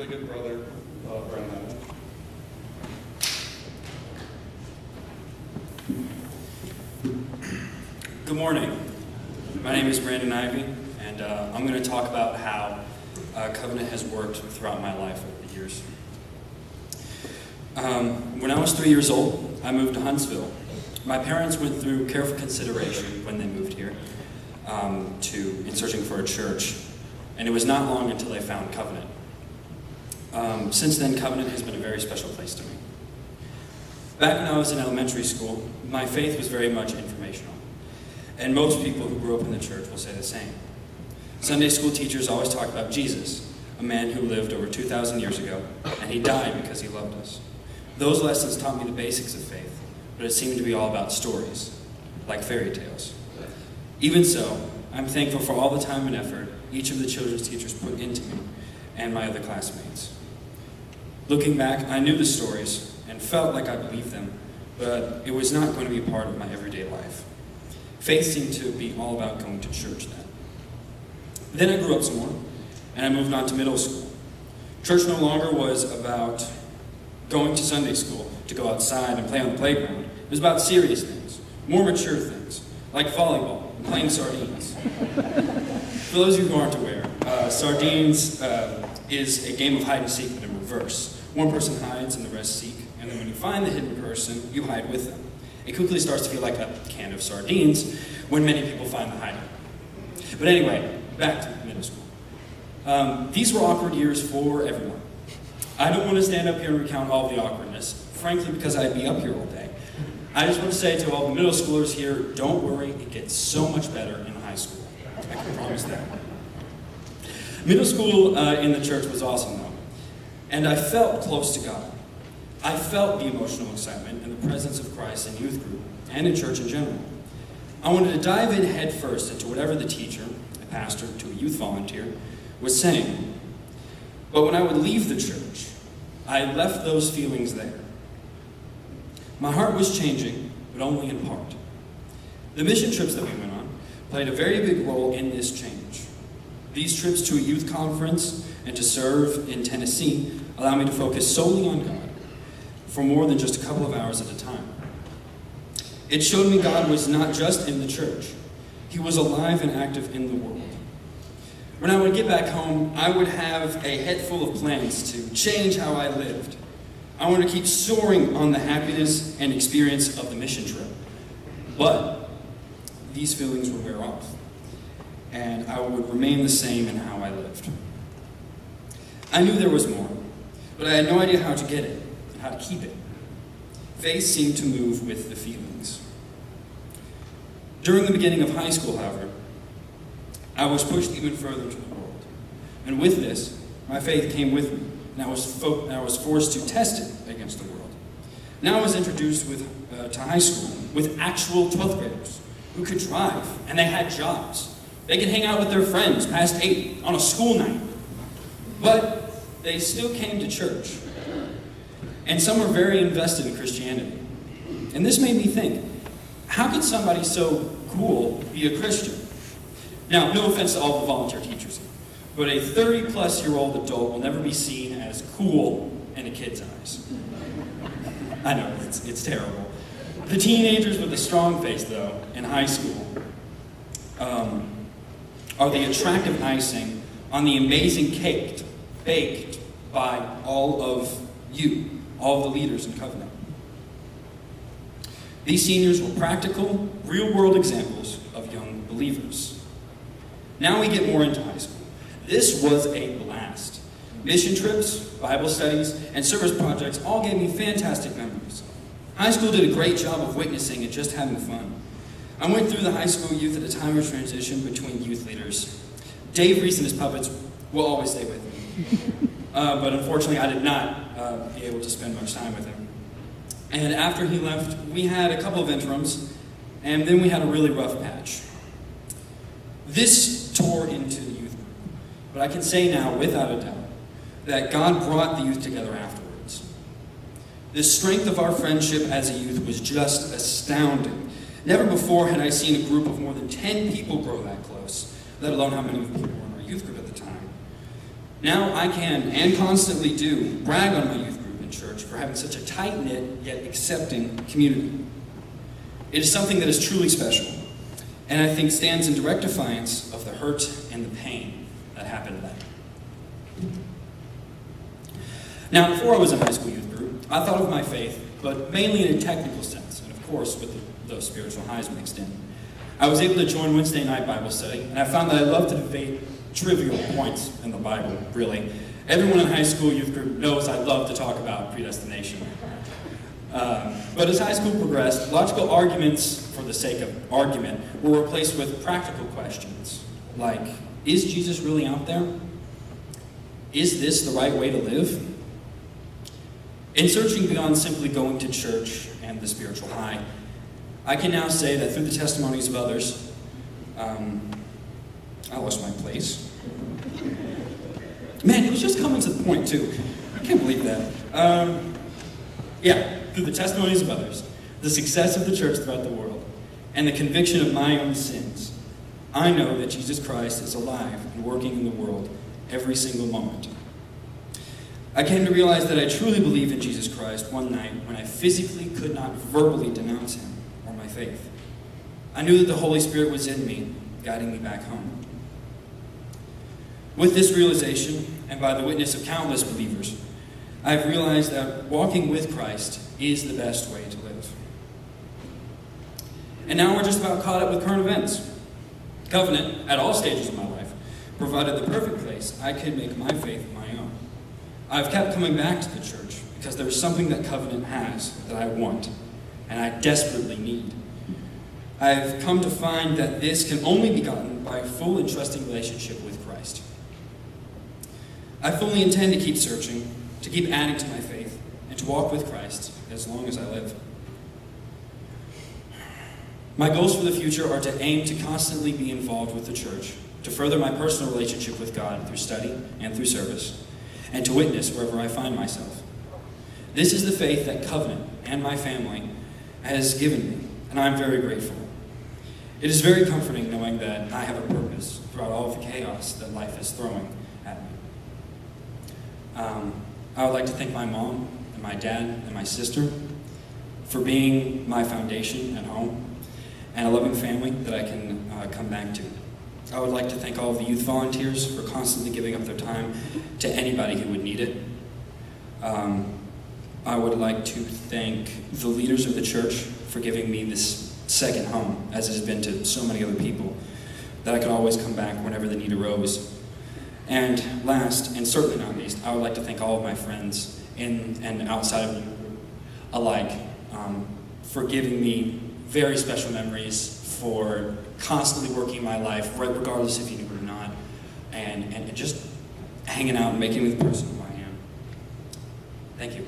really good brother, Brendan. Good morning. My name is Brandon Ivey, and I'm going to talk about how Covenant has worked throughout my life over the years. When I was 3 years old, I moved to Huntsville. My parents went through careful consideration when they moved here in searching for a church, and it was not long until they found Covenant. Since then, Covenant has been a very special place to me. Back when I was in elementary school, my faith was very much informational, and most people who grew up in the church will say the same. Sunday school teachers always talk about Jesus, a man who lived over 2,000 years ago, and he died because he loved us. Those lessons taught me the basics of faith, but it seemed to be all about stories, like fairy tales. Even so, I'm thankful for all the time and effort each of the children's teachers put into me and my other classmates. Looking back, I knew the stories and felt like I believed them, but it was not going to be a part of my everyday life. Faith seemed to be all about going to church then. Then I grew up some more, and I moved on to middle school. Church no longer was about going to Sunday school to go outside and play on the playground. It was about serious things, more mature things, like volleyball and playing sardines. For those of you who aren't aware, sardines is a game of hide and seek, but in reverse. One person hides and the rest seek, and then when you find the hidden person, you hide with them. It quickly starts to feel like a can of sardines when many people find the hiding. But anyway, back to middle school. These were awkward years for everyone. I don't want to stand up here and recount all of the awkwardness, frankly, because I'd be up here all day. I just want to say to all the middle schoolers here, don't worry, it gets so much better in high school. I can promise that. Middle school in the church was awesome, though. And I felt close to God. I felt the emotional excitement and the presence of Christ in youth group and in church in general. I wanted to dive in head first into whatever the teacher, a pastor to a youth volunteer, was saying. But when I would leave the church, I left those feelings there. My heart was changing, but only in part. The mission trips that we went on played a very big role in this change. These trips to a youth conference and to serve in Tennessee allowed me to focus solely on God for more than just a couple of hours at a time. It showed me God was not just in the church. He was alive and active in the world. When I would get back home, I would have a head full of plans to change how I lived. I wanted to keep soaring on the happiness and experience of the mission trip. But these feelings would wear off, and I would remain the same in how I lived. I knew there was more, but I had no idea how to get it and how to keep it. Faith seemed to move with the feelings. During the beginning of high school, however, I was pushed even further into the world. And with this, my faith came with me, and I was forced to test it against the world. Now I was introduced to high school with actual 12th graders who could drive, and they had jobs. They could hang out with their friends past 8 on a school night. But they still came to church. And some were very invested in Christianity. And this made me think, how could somebody so cool be a Christian? Now, no offense to all the volunteer teachers here, but a 30-plus-year-old adult will never be seen as cool in a kid's eyes. I know, it's terrible. The teenagers with a strong face, though, in high school, are the attractive icing on the amazing cake baked by all of you, all the leaders in Covenant. These seniors were practical, real-world examples of young believers. Now we get more into high school. This was a blast. Mission trips, Bible studies, and service projects all gave me fantastic memories. High school did a great job of witnessing and just having fun. I went through the high school youth at a time of transition between youth leaders. Dave Reese and his puppets will always stay with me. But unfortunately, I did not be able to spend much time with him. And after he left, we had a couple of interims, and then we had a really rough patch. This tore into the youth group, but I can say now, without a doubt, that God brought the youth together afterwards. The strength of our friendship as a youth was just astounding. Never before had I seen a group of more than 10 people grow that close, let alone how many people were in our youth group at the time. Now I can, and constantly do, brag on my youth group in church for having such a tight-knit yet accepting community. It is something that is truly special, and I think stands in direct defiance of the hurt and the pain that happened then. Now, before I was in high school youth group, I thought of my faith, but mainly in a technical sense, and of course with those spiritual highs mixed in. I was able to join Wednesday night Bible study, and I found that I love to debate trivial points in the Bible, really. Everyone in high school youth group knows I love to talk about predestination. But as high school progressed, logical arguments for the sake of argument were replaced with practical questions, like, is Jesus really out there? Is this the right way to live? In searching beyond simply going to church and the spiritual high, I can now say that through the testimonies of others, I lost my place. Man, it was just coming to the point, too. I can't believe that. Through the testimonies of others, the success of the church throughout the world, and the conviction of my own sins, I know that Jesus Christ is alive and working in the world every single moment. I came to realize that I truly believe in Jesus Christ one night when I physically could not verbally denounce him or my faith. I knew that the Holy Spirit was in me, guiding me back home. With this realization, and by the witness of countless believers, I've realized that walking with Christ is the best way to live. And now we're just about caught up with current events. Covenant, at all stages of my life, provided the perfect place I could make my faith my own. I've kept coming back to the church because there is something that Covenant has that I want, and I desperately need. I've come to find that this can only be gotten by a full and trusting relationship with Christ. I fully intend to keep searching, to keep adding to my faith, and to walk with Christ as long as I live. My goals for the future are to aim to constantly be involved with the church, to further my personal relationship with God through study and through service, and to witness wherever I find myself. This is the faith that Covenant and my family has given me, and I'm very grateful. It is very comforting knowing that I have a purpose throughout all of the chaos that life is throwing at me. I would like to thank my mom and my dad and my sister for being my foundation at home and a loving family that I can come back to. I would like to thank all of the youth volunteers for constantly giving up their time to anybody who would need it. I would like to thank the leaders of the church for giving me this second home, as it has been to so many other people, that I could always come back whenever the need arose. And last, and certainly not least, I would like to thank all of my friends in and outside of the group alike for giving me very special memories, for constantly working my life, right, regardless if you knew it or not, and just hanging out and making me the person who I am. Thank you.